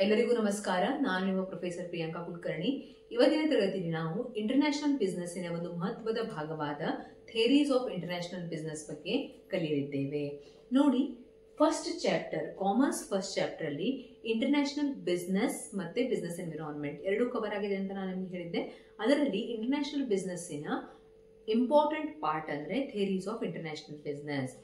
ಎಲ್ಲರಿಗೂ ನಮಸ್ಕಾರ. ನಾನು ನಿಮ್ಮ ಪ್ರೊಫೆಸರ್ ಪ್ರಿಯಾಂಕಾ ಕುಲಕರ್ಣಿ. ಇವತ್ತಿನ ತರಗತಿಯಲ್ಲಿ ನಾವು ಇಂಟರ್ನ್ಯಾಷನಲ್ ಬಿಸಿನೆಸ್ಸಿನ ಒಂದು ಮಹತ್ವದ ಭಾಗವಾದ ಥಿಯರೀಸ್ ಆಫ್ ಇಂಟರ್ನ್ಯಾಷನಲ್ ಬಿಸಿನೆಸ್ ಬಗ್ಗೆ ಕಲಿಯಲಿದ್ದೇವೆ. ನೋಡಿ, first chapter commerce first chapter ಅಲ್ಲಿ ಇಂಟರ್ನ್ಯಾಷನಲ್ ಬಿಸಿನೆಸ್ ಮತ್ತೆ ಬಿಸಿನೆಸ್ ಎನ್ವಿರಾನ್ಮೆಂಟ್ ಎರಡು ಕವರ್ ಆಗಿದೆ ಅಂತ ನಾನು ನಿಮಗೆ ಹೇಳಿದ್ದೆ. ಅದರಲ್ಲಿ ಇಂಟರ್ನ್ಯಾಷನಲ್ ಬಿಸಿನೆಸ್ಸಿನ ಇಂಪಾರ್ಟೆಂಟ್ ಪಾರ್ಟ್ ಅಂದ್ರೆ ಥಿಯರೀಸ್ ಆಫ್ ಇಂಟರ್ನ್ಯಾಷನಲ್ ಬಿಸಿನೆಸ್.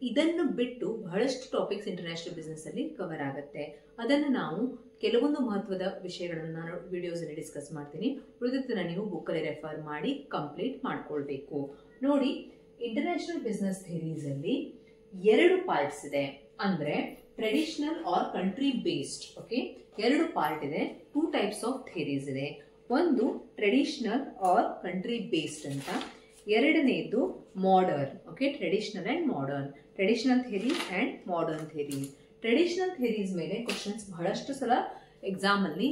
ಇದನ್ನು ಬಿಟ್ಟು ಬಹಳಷ್ಟು ಟಾಪಿಕ್ಸ್ ಇಂಟರ್ನ್ಯಾಷನಲ್ ಬಿಸಿನೆಸ್ ಅಲ್ಲಿ ಕವರ್ ಆಗುತ್ತೆ. ಅದನ್ನು ನಾವು ಕೆಲವೊಂದು ಮಹತ್ವದ ವಿಷಯಗಳನ್ನು ನಾನು ವಿಡಿಯೋಸ್ ಅಲ್ಲಿ ಡಿಸ್ಕಸ್ ಮಾಡ್ತೀನಿ. ಉಳಿದದ್ದನ್ನ ನೀವು ಬುಕ್ ಅಲ್ಲಿ ರೆಫರ್ ಮಾಡಿ ಕಂಪ್ಲೀಟ್ ಮಾಡ್ಕೊಳ್ಬೇಕು. ನೋಡಿ, ಇಂಟರ್ನ್ಯಾಷನಲ್ ಬಿಸಿನೆಸ್ ಥಿಯರೀಸ್ ಅಲ್ಲಿ ಎರಡು ಪಾರ್ಟ್ಸ್ ಇದೆ. ಅಂದ್ರೆ traditional or country based. Okay, ಎರಡು ಪಾರ್ಟ್ ಇದೆ. ಟೂ ಟೈಪ್ಸ್ ಆಫ್ ಥಿಯರೀಸ್ ಇದೆ. ಒಂದು ಟ್ರೆಡಿಷನಲ್ ಆರ್ ಕಂಟ್ರಿ ಬೇಸ್ಡ್ ಅಂತ, ಎರಡನೇದು modern. Okay, traditional and modern, traditional theories and modern theories. Traditional theories ಮೇಲೆ ಕ್ವಶನ್ಸ್ ಬಹಳಷ್ಟು ಸಲ ಎಕ್ಸಾಮ್ ಅಲ್ಲಿ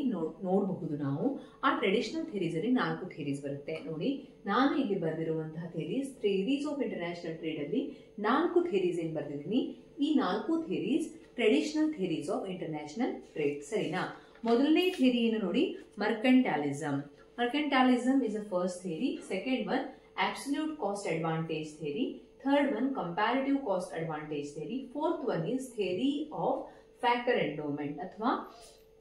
ನೋಡಬಹುದು ನಾವು. ಆ ಟ್ರೆಡಿಷನಲ್ ಥಿಯರೀಸ್ ಅಲ್ಲಿ 4 ಥಿಯರೀಸ್ ಬರುತ್ತೆ. ನೋಡಿ, ನಾನು ಇಲ್ಲಿ ಬರೆದಿರುವಂತಹ ಥಿಯರೀಸ್ ಆಫ್ ಇಂಟರ್ನ್ಯಾಷನಲ್ ಟ್ರೇಡ್ ಅಲ್ಲಿ 4 ಥಿಯರೀಸ್ ಏನ್ ಬರೆದಿದ್ದೀನಿ. ಈ 4 theories traditional theories of international trade. ಸರಿನಾ? ಮೊದಲನೇ ಥಿಯರಿ ಏನು ನೋಡಿ, mercantilism. Mercantilism is a first theory. Second one absolute cost advantage theory. Third one comparative cost advantage theory. Fourth one is theory of factor endowment ಅಥವಾ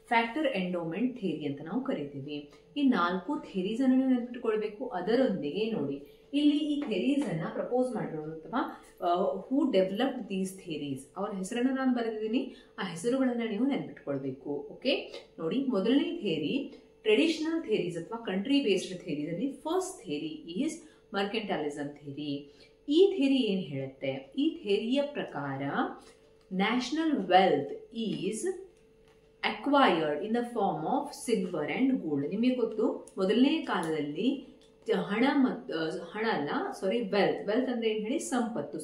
factor endowment theory ಅಂತ ನಾವು ಕರಿತೀವಿ. ಈ 4 theories ಅನ್ನು ನೀವು ನೆನಪಿಟ್ಟುಕೊಳ್ಬೇಕು. ಅದರೊಂದಿಗೆ ನೋಡಿ, ಇಲ್ಲಿ ಈ ಥಿಯರೀಸ್ ಅನ್ನ ಪ್ರಪೋಸ್ ಮಾಡಿರೋರು ಅಥವಾ ಹೂ ಡೆವಲಪ್ಡ್ ದೀಸ್ ಥಿಯರೀಸ್, ಅವರ ಹೆಸರನ್ನು ನಾನು ಬರೆದಿದ್ದೀನಿ. ಆ ಹೆಸರುಗಳನ್ನ ನೀವು ನೆನಪಿಟ್ಕೊಳ್ಬೇಕು. ಓಕೆ, ನೋಡಿ, ಮೊದಲನೇ ಥಿಯರಿ ಟ್ರೆಡಿಷನಲ್ ಥಿಯರೀಸ್ ಅಥವಾ ಕಂಟ್ರಿ ಬೇಸ್ಡ್ ಥಿಯರೀಸ್ ಅಲ್ಲಿ first theory is mercantilism theory. ಈ ಥಿಯರಿ ಏನ್ ಹೇಳುತ್ತೆ? ಈ ಥಿಯರಿಯ ಪ್ರಕಾರ national wealth is acquired in the form of silver and gold. ನಿಮಗೆ ಗೊತ್ತು, ಮೊದಲನೇ ಕಾಲದಲ್ಲಿ ವೆಲ್ತ್ ಅಂದ್ರೆ ಏನ್ ಹೇಳಿ, ಸಂಪತ್ತು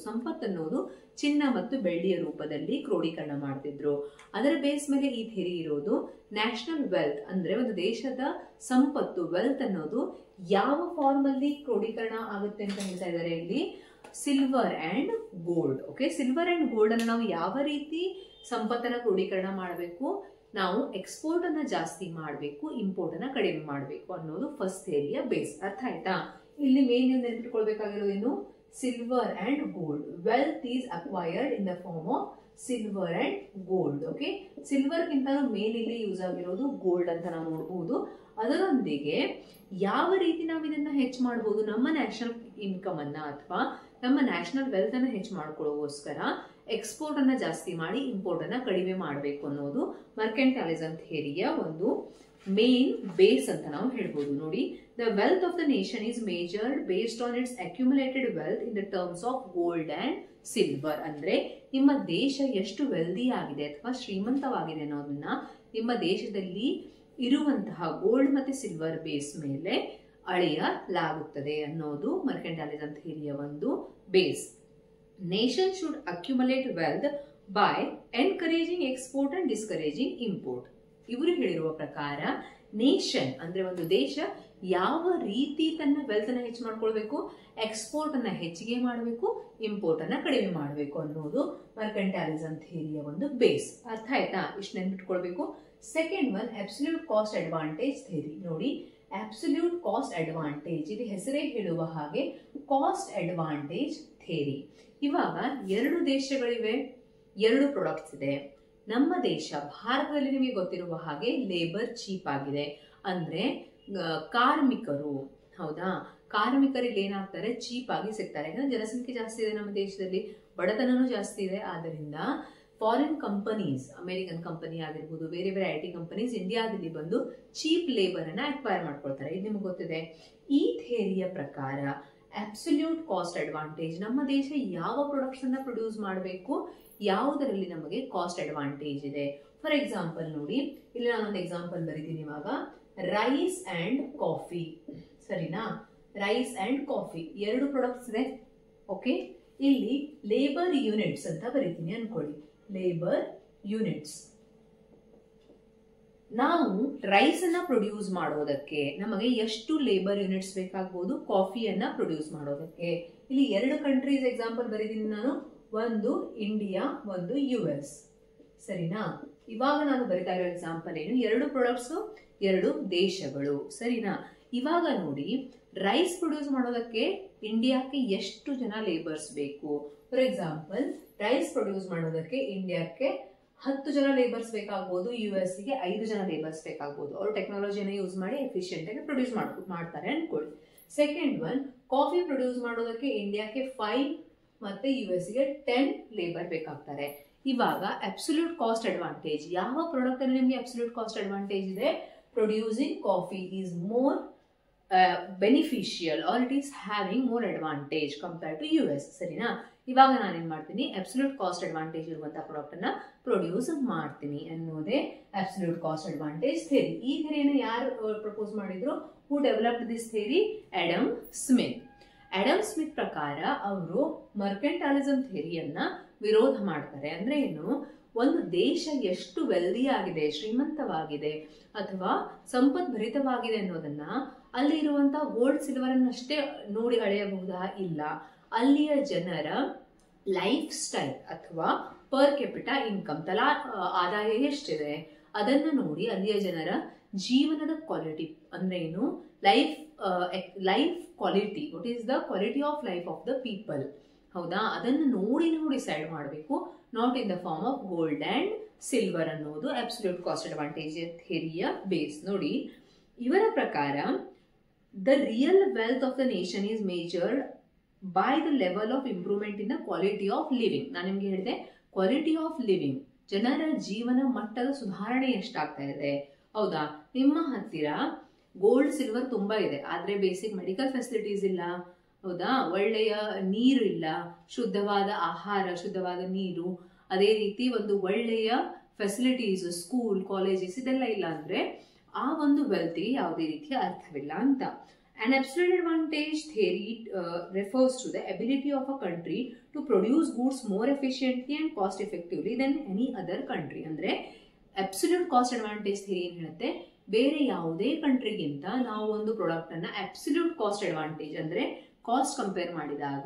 ಅನ್ನೋದು ಚಿನ್ನ ಮತ್ತು ಬೆಳ್ಳಿಯ ರೂಪದಲ್ಲಿ ಕ್ರೋಢೀಕರಣ ಮಾಡ್ತಿದ್ರು. ಅದರ ಬೇಸ್ ಮೇಲೆ ಈ ಥಿಯರಿ ಇರೋದು. ನ್ಯಾಷನಲ್ ವೆಲ್ತ್ ಅಂದ್ರೆ ಒಂದು ದೇಶದ ಸಂಪತ್ತು, ವೆಲ್ತ್ ಅನ್ನೋದು ಯಾವ ಫಾರ್ಮ್ ಅಲ್ಲಿ ಕ್ರೋಢೀಕರಣ ಆಗುತ್ತೆ ಅಂತ ಹೇಳ್ತಾ ಇದ್ದಾರೆ ಇಲ್ಲಿ, silver and gold. Okay, silver and gold ಅನ್ನು ನಾವು ಯಾವ ರೀತಿ ಸಂಪತ್ತನ್ನ ಕ್ರೋಢೀಕರಣ ಮಾಡಬೇಕು, ನಾವು ಎಕ್ಸ್ಪೋರ್ಟ್ ಅನ್ನ ಜಾಸ್ತಿ ಮಾಡಬೇಕು, ಇಂಪೋರ್ಟ್ ಅನ್ನ ಕಡಿಮೆ ಮಾಡಬೇಕು ಅನ್ನೋದು ಫಸ್ಟ್ ಥಿಯರಿಯ ಬೇಸ್. ಅರ್ಥ ಆಯ್ತಾ? ಇಲ್ಲಿ ಮೇನ್ ನೆನಪಿಟ್ಕೊಳ್ಬೇಕಾಗಿರೋದೇನು, silver and gold. Wealth is acquired in the form of silver and gold. Okay, silver ಗಿಂತ ಮೇನ್ ಇಲ್ಲಿ ಯೂಸ್ ಆಗಿರೋದು ಗೋಲ್ಡ್ ಅಂತ ನಾವು ನೋಡಬಹುದು. ಅದರೊಂದಿಗೆ ಯಾವ ರೀತಿ ನಾವು ಇದನ್ನ ಹೆಚ್ಚು ಮಾಡಬಹುದು, ನಮ್ಮ ನ್ಯಾಷನಲ್ ಇನ್ಕಮ್ ಅನ್ನ ಅಥವಾ ನಮ್ಮ ನ್ಯಾಷನಲ್ ವೆಲ್ತ್ ಅನ್ನ ಹೆಚ್ಚು ಮಾಡ್ಕೊಳ್ಳೋಗೋಸ್ಕರ ಎಕ್ಸ್ಪೋರ್ಟ್ ಅನ್ನ ಜಾಸ್ತಿ ಮಾಡಿ ಇಂಪೋರ್ಟ್ ಅನ್ನ ಕಡಿಮೆ ಮಾಡಬೇಕು ಅನ್ನೋದು ಮರ್ಕೆಂಟಾಲಿಸಮ್ ಥಿಯರಿಯ ಒಂದು ಮೇನ್ ಬೇಸ್ ಅಂತ ನಾವು ಹೇಳ್ಬೋದು. ನೋಡಿ, the wealth of the nation is measured based on its accumulated wealth in the terms of gold and silver. ಅಂದ್ರೆ ನಿಮ್ಮ ದೇಶ ಎಷ್ಟು ವೆಲ್ದಿ ಆಗಿದೆ ಅಥವಾ ಶ್ರೀಮಂತವಾಗಿದೆ ಅನ್ನೋದನ್ನ ನಿಮ್ಮ ದೇಶದಲ್ಲಿ ಇರುವಂತಹ ಗೋಲ್ಡ್ ಮತ್ತೆ ಸಿಲ್ವರ್ ಬೇಸ್ ಮೇಲೆ ಅಳೆಯಲಾಗುತ್ತದೆ ಅನ್ನೋದು ಮರ್ಕೆಂಟಾಲಿಸಮ್ ಥಿಯರಿಯ ಒಂದು base. Nation should accumulate wealth by encouraging export and discouraging import. ಇವರು ಹೇಳಿರುವ ಪ್ರಕಾರ ನೇಷನ್ ಅಂದ್ರೆ ಒಂದು ದೇಶ ಯಾವ ರೀತಿ ತನ್ನ ವೆಲ್ತ್ ಅನ್ನ ಹೆಚ್ಚು ಮಾಡ್ಕೊಳ್ಬೇಕು, ಎಕ್ಸ್ಪೋರ್ಟ್ ಅನ್ನ ಹೆಚ್ಚಿಗೆ ಮಾಡಬೇಕು, ಇಂಪೋರ್ಟ್ ಅನ್ನ ಕಡಿಮೆ ಮಾಡಬೇಕು ಅನ್ನೋದು ಮರ್ಕೆಂಟಾಲಿಸಮ್ ಥಿಯರಿಯ ಒಂದು ಬೇಸ್. ಅರ್ಥ ಆಯ್ತಾ? ಇಷ್ಟು ನೆನ್ಪಿಟ್ಕೊಳ್ಬೇಕು. Second one absolute cost advantage theory. ನೋಡಿ, ಅಬ್ಸಲ್ಯೂಟ್ ಕಾಸ್ಟ್ ಅಡ್ವಾಂಟೇಜ್, ಇದು ಹೆಸರೇ ಹೇಳುವ ಹಾಗೆ ಕಾಸ್ಟ್ ಅಡ್ವಾಂಟೇಜ್ ಥಿಯರಿ. ಇವಾಗ 2 ದೇಶಗಳಿವೆ, 2 ಪ್ರಾಡಕ್ಟ್ಸ್ ಇದೆ. ನಮ್ಮ ದೇಶ ಭಾರತದಲ್ಲಿ ನಿಮಗೆ ಗೊತ್ತಿರುವ ಹಾಗೆ ಲೇಬರ್ ಚೀಪ್ ಆಗಿದೆ. ಅಂದ್ರೆ ಕಾರ್ಮಿಕರು, ಹೌದಾ, ಕಾರ್ಮಿಕರಿಗೆ ಏನಾಗ್ತಾರೆ, ಚೀಪ್ ಆಗಿ ಸಿಗ್ತಾರೆ. ಯಾಕಂದ್ರೆ ಜನಸಂಖ್ಯೆ ಜಾಸ್ತಿ ಇದೆ ನಮ್ಮ ದೇಶದಲ್ಲಿ, ಬಡತನನೂ ಜಾಸ್ತಿ ಇದೆ. ಆದ್ರಿಂದ ಫಾರಿನ್ ಕಂಪನೀಸ್, ಅಮೆರಿಕನ್ ಕಂಪನಿ ಆಗಿರ್ಬೋದು, ಬೇರೆ ಬೇರೆ IT ಕಂಪನೀಸ್ ಇಂಡಿಯಾದಲ್ಲಿ ಬಂದು ಚೀಪ್ ಲೇಬರ್ ಅನ್ನ ಅಕ್ವೈರ್ ಮಾಡ್ಕೊಳ್ತಾರೆ. ಇದು ನಿಮ್ಗೆ ಗೊತ್ತಿದೆ. ಈ ಥಿಯರಿಯ ಪ್ರಕಾರ ಅಬ್ಸಲ್ಯೂಟ್ ಕಾಸ್ಟ್ ಅಡ್ವಾಂಟೇಜ್, ನಮ್ಮ ದೇಶ ಯಾವ ಪ್ರಾಡಕ್ಟ್ಸ್ ಅನ್ನ ಪ್ರೊಡ್ಯೂಸ್ ಮಾಡಬೇಕು, ಯಾವುದರಲ್ಲಿ ನಮಗೆ ಕಾಸ್ಟ್ ಅಡ್ವಾಂಟೇಜ್ ಇದೆ. ಫಾರ್ ಎಕ್ಸಾಂಪಲ್ ನೋಡಿ, ಇಲ್ಲಿ ನಾನೊಂದು ಎಕ್ಸಾಂಪಲ್ ಬರೀತೀನಿ. ಇವಾಗ ರೈಸ್ ಅಂಡ್ ಕಾಫಿ, ಸರಿನಾ? ರೈಸ್ ಅಂಡ್ ಕಾಫಿ 2 ಪ್ರಾಡಕ್ಟ್ಸ್ ಇದೆ. ಓಕೆ, ಇಲ್ಲಿ ಲೇಬರ್ ಯೂನಿಟ್ಸ್ ಅಂತ ಬರೀತೀನಿ ಅನ್ಕೊಳ್ಳಿ. Labour units. ನಾವು ರೈಸ್ ಅನ್ನ ಪ್ರೊಡ್ಯೂಸ್ ಮಾಡೋದಕ್ಕೆ ನಮಗೆ ಎಷ್ಟು ಲೇಬರ್ ಯೂನಿಟ್ಸ್ ಬೇಕಾಗಬಹುದು ಕಾಫಿಯನ್ನ ಪ್ರೊಡ್ಯೂಸ್ ಮಾಡೋದಕ್ಕೆ? ಇಲ್ಲಿ 2 ಕಂಟ್ರೀಸ್ ಎಕ್ಸಾಂಪಲ್ ಬರೀತೀನಿ ನಾನು. ಒಂದು ಇಂಡಿಯಾ, ಒಂದು US. ಸರಿನಾ? ಇವಾಗ ನಾನು ಬರಿತಾ ಇರೋ ಎಕ್ಸಾಂಪಲ್ ಏನು, 2 ಪ್ರಾಡಕ್ಟ್ಸ್ 2 ದೇಶಗಳು, ಸರಿನಾ? ಇವಾಗ ನೋಡಿ, ರೈಸ್ ಪ್ರೊಡ್ಯೂಸ್ ಮಾಡೋದಕ್ಕೆ ಇಂಡಿಯಾಕ್ಕೆ ಎಷ್ಟು ಜನ ಲೇಬರ್ಸ್ ಬೇಕು? ಫಾರ್ ಎಕ್ಸಾಂಪಲ್, ರೈಸ್ ಪ್ರೊಡ್ಯೂಸ್ ಮಾಡೋದಕ್ಕೆ ಇಂಡಿಯಾಕ್ಕೆ 10 ಜನ ಲೇಬರ್ಸ್ ಬೇಕಾಗ್ಬೋದು, US ಗೆ 5 ಜನ ಲೇಬರ್ಸ್ ಬೇಕಾಗ್ಬೋದು. ಅವರು ಟೆಕ್ನಾಲಜಿನ ಯೂಸ್ ಮಾಡಿ ಎಫಿಷಿಯಂಟ್ ಆಗಿ ಪ್ರೊಡ್ಯೂಸ್ ಮಾಡ್ತಾರೆ ಅನ್ಕೊಳ್ಳಿ. ಸೆಕೆಂಡ್ ಒನ್, ಕಾಫಿ ಪ್ರೊಡ್ಯೂಸ್ ಮಾಡೋದಕ್ಕೆ ಇಂಡಿಯಾಕ್ಕೆ 5 ಮತ್ತೆ US ಗೆ 10 ಲೇಬರ್ ಬೇಕಾಗ್ತಾರೆ. ಇವಾಗ ಅಬ್ಸಲ್ಯೂಟ್ ಕಾಸ್ಟ್ ಅಡ್ವಾಂಟೇಜ್, ಯಾವ ಪ್ರಾಡಕ್ಟ್ ಅಲ್ಲಿ ನಿಮಗೆ ಅಬ್ಸಲ್ಯೂಟ್ ಕಾಸ್ಟ್ ಅಡ್ವಾಂಟೇಜ್ ಇದೆ? Producing coffee is more beneficial or it is having more advantage compare to US, ಸರಿನಾ? ಇವಾಗ ನಾನೇನ್ ಮಾಡ್ತೀನಿ, ಅಬ್ಸಲ್ಯೂಟ್ ಕಾಸ್ಟ್ ಅಡ್ವಾಂಟೇಜ್ ಇರುವಂತಹ ಪ್ರಾಡಕ್ಟ್ ಅನ್ನ ಪ್ರೊಡ್ಯೂಸ್ ಮಾಡ್ತೀನಿ ಅನ್ನೋದೇ ಅಬ್ಸಲ್ಯೂಟ್ ಕಾಸ್ಟ್ ಅಡ್ವಾಂಟೇಜ್ ಥಿಯರಿ. ಈ ಥಿಯರಿಯನ್ನು ಯಾರು ಪ್ರಪೋಸ್ ಮಾಡಿದ್ರು? Who developed this theory? Adam Smith. Adam Smith ಪ್ರಕಾರ ಅವರು ಮರ್ಕೆಂಟಾಲಿಸಮ್ ಥಿಯರಿಯನ್ನ ವಿರೋಧ ಮಾಡ್ತಾರೆ. ಅಂದ್ರೆ ಏನು, ಒಂದು ದೇಶ ಎಷ್ಟು ವೆಲ್ದಿ ಆಗಿದೆ, ಶ್ರೀಮಂತವಾಗಿದೆ ಅಥವಾ ಸಂಪದ್ಭರಿತವಾಗಿದೆ ಅನ್ನೋದನ್ನ ಅಲ್ಲಿ ಇರುವಂತಹ ಗೋಲ್ಡ್ ಸಿಲ್ವರ್ ಅನ್ನಷ್ಟೇ ನೋಡಿ ಅಳೆಯಬಹುದಾ? ಇಲ್ಲ. ಅಲ್ಲಿಯ ಜನರ ಲೈಫ್ ಸ್ಟೈಲ್ ಅಥವಾ ಪರ್ ಕ್ಯಾಪಿಟಾ ಇನ್ಕಮ್, ತಲಾ ಆದಾಯ ಎಷ್ಟಿದೆ ಅದನ್ನ ನೋಡಿ ಅಲ್ಲಿಯ ಜನರ ಜೀವನದ ಕ್ವಾಲಿಟಿ ಅಂದ್ರೆ ಏನು, life quality, what is the quality of life of the people, ಹೌದಾ? ಅದನ್ನು ನೋಡಿ ಡಿಸೈಡ್ ಮಾಡಬೇಕು, not in the form of gold and silver ಅನ್ನೋದು ಅಬ್ಸಲ್ಯೂಟ್ ಕಾಸ್ಟ್ ಅಡ್ವಾಂಟೇಜ್ ಥಿಯರಿಯ ಬೇಸ್. ನೋಡಿ, ಇವರ ಪ್ರಕಾರ the real wealth of the nation is measured by the level of improvement in the quality of living. ನಾನು ನಿಮ್ಗೆ ಹೇಳಿದೆ, quality of living, ಜನರ ಜೀವನ ಮಟ್ಟದ ಸುಧಾರಣೆ ಎಷ್ಟಾಗ್ತಾ ಇದೆ, ಹೌದಾ? ನಿಮ್ಮ ಹತ್ತಿರ ಗೋಲ್ಡ್ ಸಿಲ್ವರ್ ತುಂಬಾ ಇದೆ, ಆದ್ರೆ ಬೇಸಿಕ್ ಮೆಡಿಕಲ್ ಫೆಸಿಲಿಟೀಸ್ ಇಲ್ಲ, ಹೌದಾ? ಒಳ್ಳೆಯ ನೀರು ಇಲ್ಲ, ಶುದ್ಧವಾದ ಆಹಾರ, ಶುದ್ಧವಾದ ನೀರು, ಅದೇ ರೀತಿ ಒಂದು ಒಳ್ಳೆಯ ಫೆಸಿಲಿಟೀಸ್, ಸ್ಕೂಲ್, ಕಾಲೇಜಸ್ ಇದೆಲ್ಲ ಇಲ್ಲ ಅಂದ್ರೆ ಆ ಒಂದು ವೆಲ್ತ್ಗೆ ಯಾವುದೇ ರೀತಿಯ ಅರ್ಥವಿಲ್ಲ ಅಂತ. An absolute advantage theory refers to the ability of a country to produce goods more efficiently and cost effectively than any other country. ಅಂದ್ರೆ ಅಬ್ಸಲ್ಯೂಟ್ ಕಾಸ್ಟ್ ಅಡ್ವಾಂಟೇಜ್ ಥಿಯರಿ ಏನ್ ಹೇಳುತ್ತೆ, ಬೇರೆ ಯಾವುದೇ ಕಂಟ್ರಿಗಿಂತ ನಾವು ಒಂದು ಪ್ರಾಡಕ್ಟ್ ಅನ್ನ ಅಬ್ಸಲ್ಯೂಟ್ ಕಾಸ್ಟ್ ಅಡ್ವಾಂಟೇಜ್ ಅಂದ್ರೆ cost compare ಮಾಡಿದಾಗ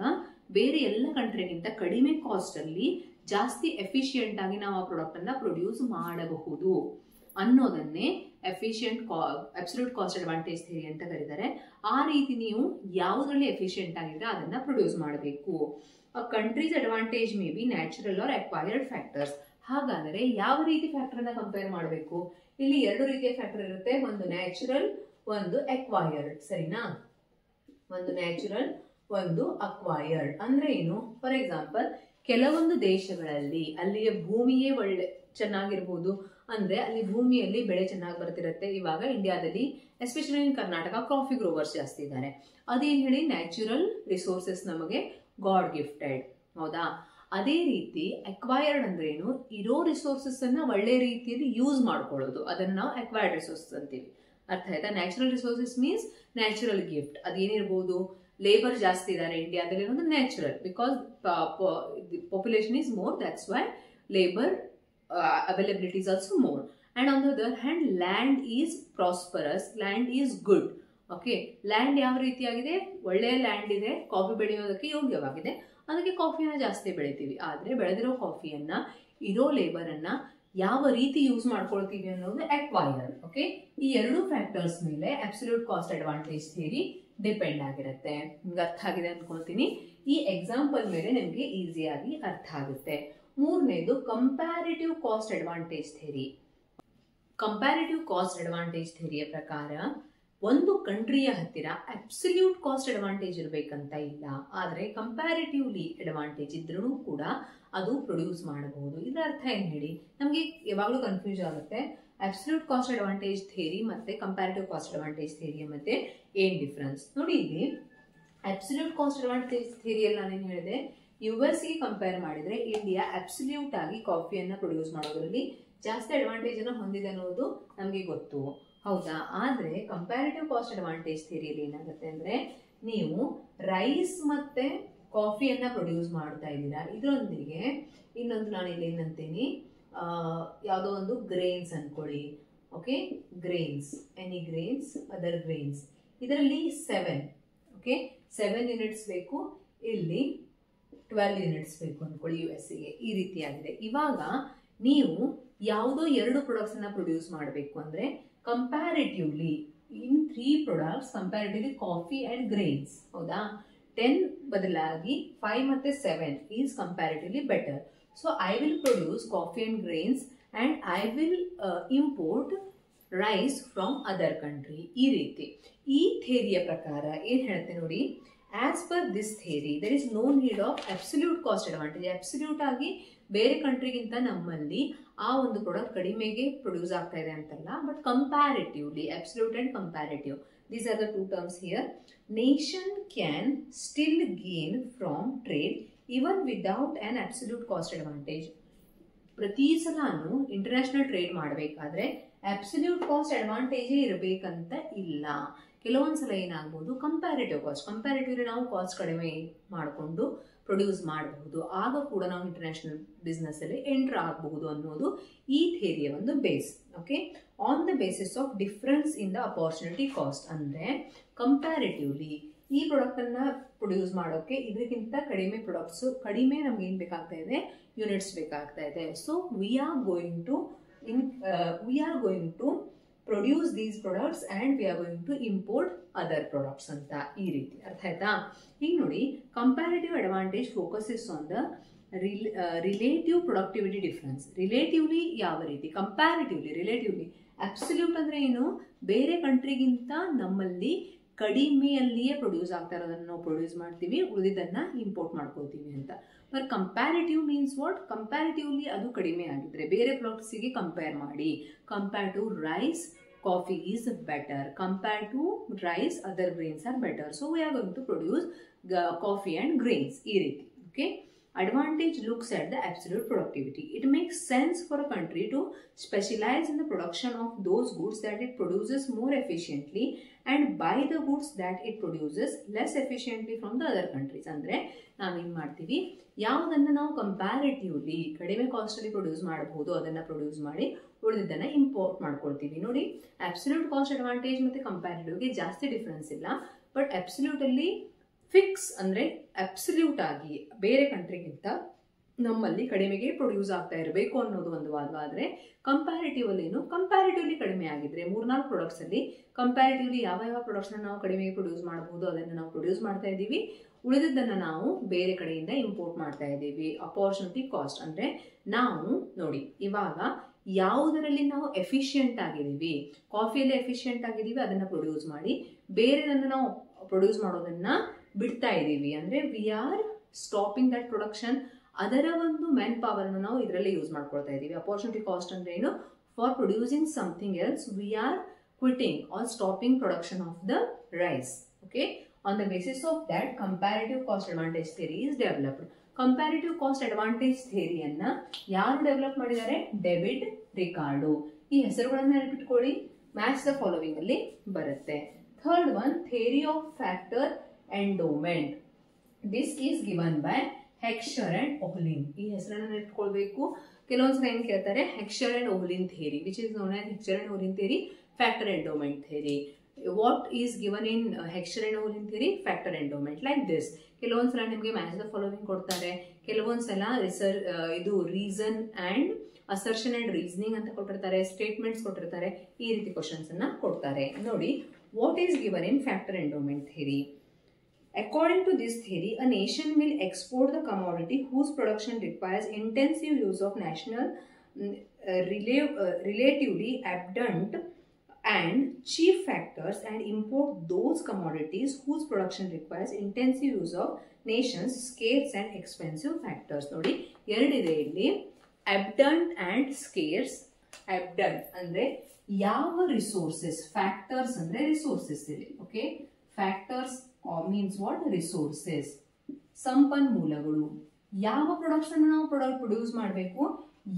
ಬೇರೆ ಎಲ್ಲ ಕಂಟ್ರಿಗಿಂತ ಕಡಿಮೆ ಕಾಸ್ಟ್ ಅಲ್ಲಿ ಜಾಸ್ತಿ ಎಫಿಷಿಯಂಟ್ ಆಗಿ ನಾವು ಆ ಪ್ರಾಡಕ್ಟ್ ಅನ್ನ ಪ್ರೊಡ್ಯೂಸ್ ಮಾಡಬಹುದು ಅನ್ನೋದನ್ನೇ ಅಬ್ಸಲ್ಯೂಟ್ ಕಾಸ್ಟ್ ಅಡ್ವಾಂಟೇಜ್ ಥಿಯರಿ ಅಂತ ಕರೀತಾರೆ. ಆ ರೀತಿ ನೀವು ಯಾವುದ್ರಲ್ಲಿ ಎಫಿಷಿಯಂಟ್ ಆಗಿದ್ರೆ ಅದನ್ನ ಪ್ರೊಡ್ಯೂಸ್ ಮಾಡಬೇಕು. Countries advantage may be natural or acquired factors. ಹಾಗಾದರೆ ಯಾವ ರೀತಿ ಫ್ಯಾಕ್ಟರ್ ಅನ್ನ ಕಂಪೇರ್ ಮಾಡಬೇಕು? ಇಲ್ಲಿ 2 ರೀತಿಯ ಫ್ಯಾಕ್ಟರ್ ಇರುತ್ತೆ, ಒಂದು ನ್ಯಾಚುರಲ್, ಒಂದು ಅಕ್ವೈರ್ಡ್, ಸರಿನಾ? ಒಂದು ನ್ಯಾಚುರಲ್, ಒಂದು ಅಕ್ವೈರ್ಡ್. ಅಂದ್ರೆ ಏನು? ಫಾರ್ ಎಕ್ಸಾಂಪಲ್, ಕೆಲವೊಂದು ದೇಶಗಳಲ್ಲಿ ಅಲ್ಲಿಯ ಭೂಮಿಯೇ ಚೆನ್ನಾಗಿರ್ಬೋದು, ಅಂದ್ರೆ ಅಲ್ಲಿ ಭೂಮಿಯಲ್ಲಿ ಬೆಳೆ ಚೆನ್ನಾಗಿ ಬರ್ತಿರುತ್ತೆ. ಇವಾಗ ಇಂಡಿಯಾದಲ್ಲಿ especially in Karnataka coffee growers ಜಾಸ್ತಿ ಇದ್ದಾರೆ. ಅದೇನ್ ಹೇಳಿ, ನ್ಯಾಚುರಲ್ ರಿಸೋರ್ಸಸ್ ನಮಗೆ ಗಾಡ್ ಗಿಫ್ಟೆಡ್, ಹೌದಾ? ಅದೇ ರೀತಿ ಅಕ್ವೈರ್ಡ್ ಅಂದ್ರೆ ಏನು, ಇರೋ ರಿಸೋರ್ಸಸ್ ಅನ್ನ ಒಳ್ಳೆ ರೀತಿಯಲ್ಲಿ ಯೂಸ್ ಮಾಡ್ಕೊಳ್ಳೋದು, ಅದನ್ನ ನಾವು ಅಕ್ವೈರ್ಡ್ ರಿಸೋರ್ಸಸ್ ಅಂತೀವಿ. ಅರ್ಥ ಆಯ್ತಾ? Natural resources means natural gift. ಅದೇನಿರ್ಬೋದು, ಲೇಬರ್ ಜಾಸ್ತಿ ಇದ್ದಾರೆ ಇಂಡಿಯಾದಲ್ಲಿ ಅನ್ನೋದು natural, because population is more, that's why labour availability is also more. And on the other hand, land is prosperous, land is good. Okay, land ಯಾವ ರೀತಿಯಾಗಿದೆ, ಒಳ್ಳೆಯ land ಇದೆ, coffee ಬೆಳೆಯೋದಕ್ಕೆ ಯೋಗ್ಯವಾಗಿದೆ, ಅದಕ್ಕೆ ಕಾಫಿಯನ್ನ ಜಾಸ್ತಿ ಬೆಳಿತೀವಿ. ಆದ್ರೆ ಬೆಳೆದಿರೋ ಕಾಫಿಯನ್ನ, ಇರೋ ಲೇಬರ್ ಅನ್ನ ಯಾವ ರೀತಿ ಯೂಸ್ ಮಾಡ್ಕೊಳ್ತೀವಿ ಅನ್ನೋದು ಅಕ್ವೈರ್ಡ್. ಓಕೆ, ಈ 2 ಫ್ಯಾಕ್ಟರ್ಸ್ ಮೇಲೆ absolute cost advantage theory depend ಆಗಿರುತ್ತೆ. ನಿಮ್ಗೆ ಅರ್ಥ ಆಗಿದೆ ಅನ್ಕೊಳ್ತೀನಿ. ಈ ಎಕ್ಸಾಂಪಲ್ ಮೇಲೆ ನಿಮ್ಗೆ ಈಸಿಯಾಗಿ ಅರ್ಥ ಆಗುತ್ತೆ. ಮೂರನೇದು comparative cost advantage theory. Comparative cost advantage ಥಿಯರಿಯ ಪ್ರಕಾರ ಒಂದು ಕಂಟ್ರಿಯ ಹತ್ತಿರ ಅಬ್ಸಲ್ಯೂಟ್ ಕಾಸ್ಟ್ ಅಡ್ವಾಂಟೇಜ್ ಇರಬೇಕಂತ ಇಲ್ಲ, ಆದ್ರೆ ಕಂಪ್ಯಾರಿಟಿವ್ಲಿ ಅಡ್ವಾಂಟೇಜ್ ಇದ್ರೂ ಕೂಡ ಅದು ಪ್ರೊಡ್ಯೂಸ್ ಮಾಡಬಹುದು. ಇದರ ಅರ್ಥ ಏನ್ ಹೇಳಿ, ನಮ್ಗೆ ಯಾವಾಗಲೂ ಕನ್ಫ್ಯೂಸ್ ಆಗುತ್ತೆ. ಅಬ್ಸಲ್ಯೂಟ್ ಕಾಸ್ಟ್ ಅಡ್ವಾಂಟೇಜ್ ಥಿಯರಿ ಮತ್ತೆ ಕಂಪ್ಯಾರಿಟಿವ್ ಕಾಸ್ಟ್ ಅಡ್ವಾಂಟೇಜ್ ಥಿಯರಿಯ ಮತ್ತೆ ಏನ್ ಡಿಫ್ರೆನ್ಸ್ ನೋಡಿ. ಇಲ್ಲಿ ಅಬ್ಸಲ್ಯೂಟ್ ಕಾಸ್ಟ್ ಅಡ್ವಾಂಟೇಜ್ ಥಿಯರಿಯಲ್ಲಿ ನಾನೇನ್ ಹೇಳಿದೆ, US ಗೆ ಕಂಪೇರ್ ಮಾಡಿದ್ರೆ ಇಂಡಿಯಾ ಅಬ್ಸಲ್ಯೂಟ್ ಆಗಿ ಕಾಫಿಯನ್ನ ಪ್ರೊಡ್ಯೂಸ್ ಮಾಡೋದ್ರಲ್ಲಿ ಜಾಸ್ತಿ ಅಡ್ವಾಂಟೇಜ್ ಅನ್ನ ಹೊಂದಿದೆ ಅನ್ನೋದು ನಮ್ಗೆ ಗೊತ್ತು, ಹೌದಾ? ಆದ್ರೆ ಕಂಪ್ಯಾರಿಟಿವ್ ಕಾಸ್ಟ್ ಅಡ್ವಾಂಟೇಜ್ ಥಿಯರಿಯಲ್ಲಿ ಏನಾಗುತ್ತೆ ಅಂದ್ರೆ, ನೀವು ರೈಸ್ ಮತ್ತೆ ಕಾಫಿಯನ್ನ ಪ್ರೊಡ್ಯೂಸ್ ಮಾಡ್ತಾ ಇದ್ದೀರಾ, ಇದರೊಂದಿಗೆ ಇನ್ನೊಂದು ನಾನು ಇಲ್ಲಿ ಏನಂತೀನಿ, ಯಾವುದೋ ಒಂದು ಗ್ರೇನ್ಸ್ ಅನ್ಕೊಳ್ಳಿ. Okay, grains, any grains, other grains, ಇದರಲ್ಲಿ 7 ಯೂನಿಟ್ಸ್ ಬೇಕು, ಇಲ್ಲಿ 12 ಯೂನಿಟ್ಸ್ ಬೇಕು ಅನ್ಕೊಳ್ಳಿ US ಗೆ. ಈ ರೀತಿಯಾಗಿದೆ. ಇವಾಗ ನೀವು ಯಾವುದೋ 2 ಪ್ರಾಡಕ್ಟ್ಸ್ ಅನ್ನ ಪ್ರೊಡ್ಯೂಸ್ ಮಾಡಬೇಕು ಅಂದ್ರೆ comparatively in 3 products comparatively coffee and grains, ಹೌದಾ, 10 ಬದಲಾಗಿ 5 ಮತ್ತೆ 7 is comparatively better. So I will produce coffee and grains and I will import rice from other country. ಈ ರೀತಿ ಈ ಥಿಯರಿಯ ಪ್ರಕಾರ ಏನ್ ಹೇಳುತ್ತೆ ನೋಡಿ, as per this theory there is no need of absolute cost advantage. Absolute ಆಗಿ ಬೇರೆ ಕಂಟ್ರಿಗಿಂತ ನಮ್ಮಲ್ಲಿ ಆ ಒಂದು ಪ್ರಾಡಕ್ಟ್ ಕಡಿಮೆಗೆ ಪ್ರೊಡ್ಯೂಸ್ ಆಗ್ತಾ ಇದೆ ಅಂತಲ್ಲ, but comparatively, absolute and comparative, these are the 2 terms here. Nation can still gain from trade even without an absolute cost advantage. ಪ್ರತಿ ಸಲಾನು ಇಂಟರ್ನ್ಯಾಷನಲ್ ಟ್ರೇಡ್ ಮಾಡಬೇಕಾದ್ರೆ ಅಬ್ಸಲ್ಯೂಟ್ ಕಾಸ್ಟ್ ಅಡ್ವಾಂಟೇಜೇ ಇರಬೇಕಂತ ಇಲ್ಲ. ಕೆಲವೊಂದ್ಸಲ ಏನಾಗ್ಬೋದು, ಕಂಪ್ಯಾರಿಟಿವ್ ಕಾಸ್ಟ್, ಕಂಪ್ಯಾರಿಟಿವ್ಲಿ ನಾವು ಕಾಸ್ಟ್ ಕಡಿಮೆ ಮಾಡಿಕೊಂಡು ಪ್ರೊಡ್ಯೂಸ್ ಮಾಡಬಹುದು, ಆಗ ಕೂಡ ನಾವು ಇಂಟರ್ನ್ಯಾಷನಲ್ ಬಿಸ್ನೆಸ್ ಅಲ್ಲಿ ಎಂಟರ್ ಆಗಬಹುದು ಅನ್ನೋದು ಈ ಥಿಯರಿಯ ಒಂದು base. Okay, on the basis of difference in the opportunity cost, ಅಂದ್ರೆ ಕಂಪ್ಯಾರಿಟಿವ್ಲಿ ಈ ಪ್ರಾಡಕ್ಟ್ ಅನ್ನ ಪ್ರೊಡ್ಯೂಸ್ ಮಾಡೋಕೆ ಇದಕ್ಕಿಂತ ಕಡಿಮೆ ಪ್ರಾಡಕ್ಟ್ಸ್, ಕಡಿಮೆ ನಮ್ಗೆ ಏನ್ ಬೇಕಾಗ್ತಾ ಇದೆ, ಯೂನಿಟ್ಸ್ ಬೇಕಾಗ್ತಾ ಇದೆ. So we are going to produce these products and we are going to import other products ಅಂತ. ಈ ರೀತಿ ಅರ್ಥ ಆಯ್ತಾ? ಈಗ ನೋಡಿ, comparative advantage focuses on the relative productivity difference. Relatively ಯಾವ ರೀತಿ, ಕಂಪ್ಯಾರಿಟಿವ್ಲಿ, ರಿಲೇಟಿವ್ಲಿ. ಅಬ್ಸಲ್ಯೂಟ್ ಅಂದ್ರೆ ಏನು, ಬೇರೆ ಕಂಟ್ರಿಗಿಂತ ನಮ್ಮಲ್ಲಿ ಕಡಿಮೆಯಲ್ಲಿಯೇ ಪ್ರೊಡ್ಯೂಸ್ ಆಗ್ತಾ ಇರೋದನ್ನ ನಾವು ಪ್ರೊಡ್ಯೂಸ್ ಮಾಡ್ತೀವಿ, ಉಳಿದಿದ್ದನ್ನ ಇಂಪೋರ್ಟ್ ಮಾಡ್ಕೋತೀವಿ ಅಂತ. But comparative means what, comparatively ಅದು ಕಡಿಮೆ ಆಗಿದ್ರೆ ಬೇರೆ ಪ್ರಾಡಕ್ಟ್ಸಿಗೆ ಕಂಪೇರ್ ಮಾಡಿ, compare to rice coffee is better, compare to rice other grains are better. So we are going to produce coffee and grains. ಈ ರೀತಿ. Okay, advantage looks at the absolute productivity. It makes sense for a country to specialize in the production of those goods that it produces more efficiently and buy the goods that it produces less efficiently from the other countries. ಅಂದ್ರೆ ನಾವೇನ್ ಮಾಡ್ತೀವಿ, ಯಾವುದನ್ನ ನಾವು comparatively ಕಡಿಮೆ cost ಅಲ್ಲಿ produce ಮಾಡಬಹುದು ಅದನ್ನ produce ಮಾಡಿ ಉಳಿದಿದ್ದನ್ನ ಇಂಪೋರ್ಟ್ ಮಾಡ್ಕೊಳ್ತೀವಿ. ನೋಡಿ, ಅಬ್ಸಲ್ಯೂಟ್ ಕಾಸ್ಟ್ ಅಡ್ವಾಂಟೇಜ್ ಮತ್ತೆ ಕಂಪ್ಯಾರಿಟಿವ್ಗೆ ಜಾಸ್ತಿ ಡಿಫರೆನ್ಸ್ ಇಲ್ಲ, ಬಟ್ ಅಬ್ಸಲ್ಯೂಟ್ ಅಲ್ಲಿ ಫಿಕ್ಸ್ ಅಂದ್ರೆ ಅಬ್ಸಲ್ಯೂಟ್ ಆಗಿ ಬೇರೆ ಕಂಟ್ರಿಗಿಂತ ನಮ್ಮಲ್ಲಿ ಕಡಿಮೆಗೆ ಪ್ರೊಡ್ಯೂಸ್ ಆಗ್ತಾ ಇರಬೇಕು ಅನ್ನೋದು ಒಂದು ವಾದ. ಆದ್ರೆ ಕಂಪ್ಯಾರಿಟಿವ್ ಅಲ್ಲಿ ಏನು, ಕಂಪ್ಯಾರಿಟಿವ್ಲಿ ಕಡಿಮೆ ಆಗಿದ್ರೆ 3-4 ಪ್ರಾಡಕ್ಟ್ಸ್ ಅಲ್ಲಿ ಕಂಪ್ಯಾರಿಟಿವ್ಲಿ ಯಾವ ಪ್ರಾಡಕ್ಟ್ಸ್ ನಾವು ಕಡಿಮೆಗೆ ಪ್ರೊಡ್ಯೂಸ್ ಮಾಡಬಹುದು ಅದನ್ನ ನಾವು ಪ್ರೊಡ್ಯೂಸ್ ಮಾಡ್ತಾ ಇದ್ದೀವಿ, ಉಳಿದಿದ್ದನ್ನ ನಾವು ಬೇರೆ ಕಡೆಯಿಂದ ಇಂಪೋರ್ಟ್ ಮಾಡ್ತಾ ಇದ್ದೀವಿ. ಅಪಾರ್ಚುನಿಟಿ ಕಾಸ್ಟ್ ಅಂದ್ರೆ ನಾವು ನೋಡಿ, ಇವಾಗ ಯಾವುದರಲ್ಲಿ ನಾವು ಎಫಿಷಿಯಂಟ್ ಆಗಿದ್ದೀವಿ, ಕಾಫಿಯಲ್ಲಿ ಎಫಿಷಿಯಂಟ್ ಆಗಿದ್ದೀವಿ, ಅದನ್ನ ಪ್ರೊಡ್ಯೂಸ್ ಮಾಡಿ ಬೇರೆದನ್ನ ನಾವು ಪ್ರೊಡ್ಯೂಸ್ ಮಾಡೋದನ್ನ ಬಿಡ್ತಾ ಇದ್ದೀವಿ, ಅಂದ್ರೆ we are stopping that production. ಅದರ ಒಂದು ಮ್ಯಾನ್ ಪವರ್ ಅನ್ನು ನಾವು ಇದರಲ್ಲೇ ಯೂಸ್ ಮಾಡ್ಕೊಳ್ತಾ ಇದ್ದೀವಿ. ಅಪಾರ್ಚುನಿಟಿ ಕಾಸ್ಟ್ ಅಂದ್ರೆ ಏನು, for producing something else we are quitting or stopping production of the rice. Okay, on the basis of that comparative cost advantage theory is developed. Comparative cost advantage ಥಿಯರಿಯನ್ನ ಯಾರು develop ಮಾಡಿದ್ದಾರೆ, David Ricardo. ಈ ಹೆಸರುಗಳನ್ನ ನೆನಪಿಟ್ಕೊಳ್ಳಿ, match the following ಅಲ್ಲಿ ಬರುತ್ತೆ. Third one, theory of factor endowment. This is given by Heckscher and Ohlin. ಈ ಹೆಸರನ್ನ ನೆನಪಿಟ್ಕೊಳ್ಬೇಕು. ಕೆಲವೊಂದ್ಸಲ ಏನ್ ಕೇಳ್ತಾರೆ, Heckscher and Ohlin theory, which is known as Heckscher and Ohlin theory, factor endowment theory. What is given in Heckscher and Ohlin theory, factor endowment, like this. ಕೆಲವೊಂದ್ಸಲ ನಿಮಗೆ match the following ಕೊಡ್ತಾರೆ, ಕೆಲವೊಂದ್ಸಲ ಇದು reason and assertion and reasoning ಅಂತ ಕೊಟ್ಟಿರ್ತಾರೆ, statements ಕೊಟ್ಟಿರ್ತಾರೆ, ಈ ರೀತಿ ಕ್ವಶನ್ಸ್ ಅನ್ನ ಕೊಡ್ತಾರೆ. ನೋಡಿ, what is given in factor endowment theory. According to this theory, a nation will export the commodity whose production requires intensive use of national relatively abundant and cheap factors and import those commodities whose production requires intensive use of nations scarce and expensive factors. ನೋಡಿ, ಎರಡಿದೆ ಇಲ್ಲಿ, abundant and scarce. abundant ಅಂದ್ರೆ ಯಾವ resources, factors ಅಂದ್ರೆ resources ಇಲ್ಲಿ. Okay, factors means what, resources, ಸಂಪನ್ಮೂಲಗಳು. ಯಾವ products ಅನ್ನು ನಾವು ಪ್ರೊಡ್ಯೂಸ್ ಮಾಡಬೇಕು,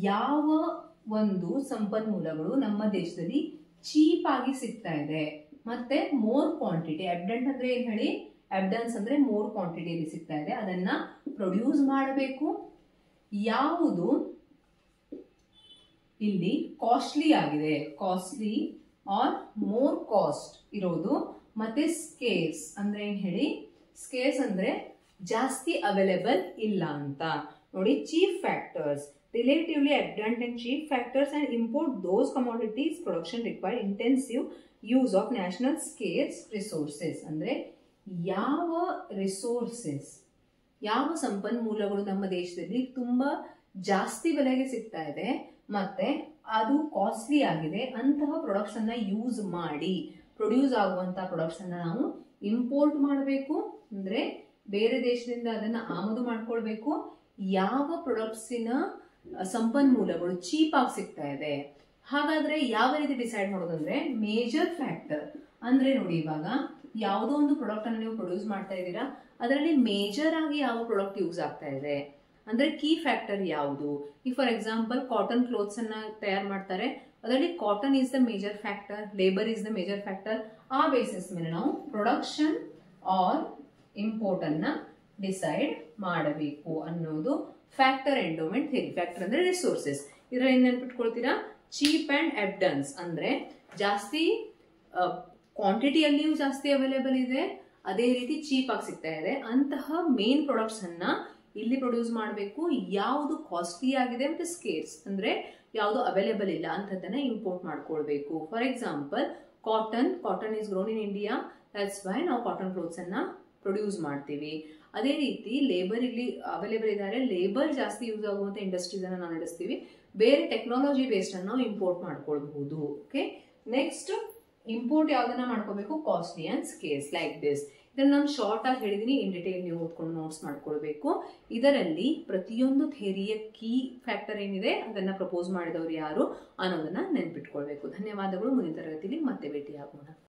ಯಾವ ಒಂದು ಸಂಪನ್ಮೂಲಗಳು ನಮ್ಮ ದೇಶದಲ್ಲಿ ಚೀಪ್ ಆಗಿ ಸಿಗ್ತಾ ಇದೆ, ಮತ್ತೆ ಮೋರ್ ಕ್ವಾಂಟಿಟಿ. ಅಬ್ಡೆಂಟ್ ಅಂದ್ರೆ ಏನ್ ಹೇಳಿ, ಅಬ್ಡೆನ್ಸ್ ಅಂದ್ರೆ ಮೋರ್ ಕ್ವಾಂಟಿಟಿಯಲ್ಲಿ ಸಿಗ್ತಾ ಇದೆ, ಅದನ್ನ ಪ್ರೊಡ್ಯೂಸ್ ಮಾಡಬೇಕು. ಯಾವುದು ಇಲ್ಲಿ ಕಾಸ್ಟ್ಲಿ ಆಗಿದೆ, ಕಾಸ್ಟ್ಲಿ ಆರ್ ಮೋರ್ ಕಾಸ್ಟ್ ಇರೋದು, ಮತ್ತೆ ಸ್ಕೇರ್ಸ್ ಅಂದ್ರೆ ಏನ್ ಹೇಳಿ, ಸ್ಕೇರ್ಸ್ ಅಂದ್ರೆ ಜಾಸ್ತಿ ಅವೈಲೇಬಲ್ ಇಲ್ಲ ಅಂತ. ನೋಡಿ, cheap factors, relatively abundant and cheap factors and import those commodities production require intensive use of national scarce resources. ಅಂದ್ರೆ ಯಾವ ರಿಸೋರ್ಸಸ್, ಯಾವ ಸಂಪನ್ಮೂಲಗಳು ನಮ್ಮ ದೇಶದಲ್ಲಿ ತುಂಬಾ ಜಾಸ್ತಿ ಬೆಲೆಗೆ ಸಿಗ್ತಾ ಇದೆ ಮತ್ತೆ ಅದು ಕಾಸ್ಟ್ಲಿ ಆಗಿದೆ, ಅಂತಹ ಪ್ರಾಡಕ್ಟ್ಸ್ ಅನ್ನ ಯೂಸ್ ಮಾಡಿ ಪ್ರೊಡ್ಯೂಸ್ ಆಗುವಂತಹ ಪ್ರಾಡಕ್ಟ್ಸ್ ಅನ್ನ ನಾವು ಇಂಪೋರ್ಟ್ ಮಾಡಬೇಕು, ಅಂದ್ರೆ ಬೇರೆ ದೇಶದಿಂದ ಅದನ್ನ ಆಮದು ಮಾಡ್ಕೊಳ್ಬೇಕು. ಯಾವ ಪ್ರಾಡಕ್ಟ್ಸಿನ ಸಂಪನ್ಮೂಲಗಳು ಚೀಪ್ ಆಗಿ ಸಿಗ್ತಾ ಇದೆ, ಹಾಗಾದ್ರೆ ಯಾವ ರೀತಿ ಡಿಸೈಡ್ ಮಾಡೋದಂದ್ರೆ ಮೇಜರ್ ಫ್ಯಾಕ್ಟರ್. ಅಂದ್ರೆ ನೋಡಿ, ಇವಾಗ ಯಾವುದೋ ಒಂದು ಪ್ರಾಡಕ್ಟ್ ಅನ್ನು ನೀವು ಪ್ರೊಡ್ಯೂಸ್ ಮಾಡ್ತಾ ಇದ್ದೀರಾ, ಅದರಲ್ಲಿ ಮೇಜರ್ ಆಗಿ ಯಾವ ಪ್ರಾಡಕ್ಟ್ ಯೂಸ್ ಆಗ್ತಾ ಇದೆ ಅಂದ್ರೆ ಕೀ ಫ್ಯಾಕ್ಟರ್ ಯಾವುದು. ಈ ಫಾರ್ ಎಕ್ಸಾಂಪಲ್ ಕಾಟನ್ ಕ್ಲೋತ್ಸ್ ಅನ್ನ ತಯಾರು ಮಾಡ್ತಾರೆ, ಅದರಲ್ಲಿ cotton is the major factor, labour is the major factor. ಆ ಬೇಸಿಸ್ ಮೇಲೆ ನಾವು ಪ್ರೊಡಕ್ಷನ್ ಆರ್ ಇಂಪೋರ್ಟ್ ಅನ್ನ ಡಿಸೈಡ್ ಮಾಡಬೇಕು ಅನ್ನೋದು ಫ್ಯಾಕ್ಟರ್ ಎಂಡೋಮೆಂಟ್ ಥಿಯರಿ. ಫ್ಯಾಕ್ಟರ್ ಅಂದ್ರೆ ರಿಸೋರ್ಸಸ್. ಇದರಲ್ಲಿ ನೆನ್ಪಿಟ್ಕೊಳ್ತೀರಾ, ಚೀಪ್ ಅಂಡ್ ಅಬ್ಡನ್ಸ್ ಅಂದ್ರೆ ಜಾಸ್ತಿ ಕ್ವಾಂಟಿಟಿಯಲ್ಲಿಯೂ ಜಾಸ್ತಿ ಅವೈಲೇಬಲ್ ಇದೆ, ಅದೇ ರೀತಿ ಚೀಪ್ ಆಗಿ ಸಿಗ್ತಾ ಇದೆ. ಅಂತಹ ಮೇನ್ ಪ್ರಾಡಕ್ಟ್ಸ್ ಅನ್ನ ಇಲ್ಲಿ ಪ್ರೊಡ್ಯೂಸ್ ಮಾಡಬೇಕು. ಯಾವುದು ಕಾಸ್ಟ್ಲಿ ಆಗಿದೆ ಮತ್ತೆ ಸ್ಕೇರ್ಸ್ ಅಂದ್ರೆ ಯಾವುದು ಅವೈಲೇಬಲ್ ಇಲ್ಲ ಅಂತದನ್ನ ಇಂಪೋರ್ಟ್ ಮಾಡ್ಕೊಳ್ಬೇಕು. For example cotton is grown in India, that's why ನಾವು ಕಾಟನ್ ಕ್ಲೋತ್ಸ್ ಅನ್ನ ಪ್ರೊಡ್ಯೂಸ್ ಮಾಡ್ತೀವಿ. ಅದೇ ರೀತಿ ಲೇಬರ್ ಇಲ್ಲಿ ಅವೈಲೇಬಲ್ ಇದ್ದಾರೆ, ಲೇಬರ್ ಜಾಸ್ತಿ ಯೂಸ್ ಆಗುವಂತ ಇಂಡಸ್ಟ್ರೀಸ್ ಅನ್ನ ನಾವು ನಡೆಸ್ತೀವಿ. ಬೇರೆ ಟೆಕ್ನಾಲಜಿ ಬೇಸ್ಡ್ ಅನ್ನು ನಾವು ಇಂಪೋರ್ಟ್ ಮಾಡ್ಕೊಳ್ಬಹುದು. ಓಕೆ, ನೆಕ್ಸ್ಟ್ ಇಂಪೋರ್ಟ್ ಯಾವ್ದನ್ನ ಮಾಡ್ಕೋಬೇಕು, costly and scarce like this. ಇದನ್ನ ನಾನು ಶಾರ್ಟ್ ಆಗಿ ಹೇಳಿದೀನಿ, ಇನ್ ಡಿಟೇಲ್ ನೀವು ಓದ್ಕೊಂಡು ನೋಟ್ಸ್ ಮಾಡ್ಕೊಳ್ಬೇಕು. ಇದರಲ್ಲಿ ಪ್ರತಿಯೊಂದು ಥಿಯರಿಯ ಕೀ ಫ್ಯಾಕ್ಟರ್ ಏನಿದೆ ಅದನ್ನ ಪ್ರಪೋಸ್ ಮಾಡಿದವರು ಯಾರು ಅನ್ನೋದನ್ನ ನೆನ್ಪಿಟ್ಕೊಳ್ಬೇಕು. ಧನ್ಯವಾದಗಳು. ಮುಂದಿನ ತರಗತಿಯಲ್ಲಿ ಮತ್ತೆ ಭೇಟಿಯಾಗೋಣ.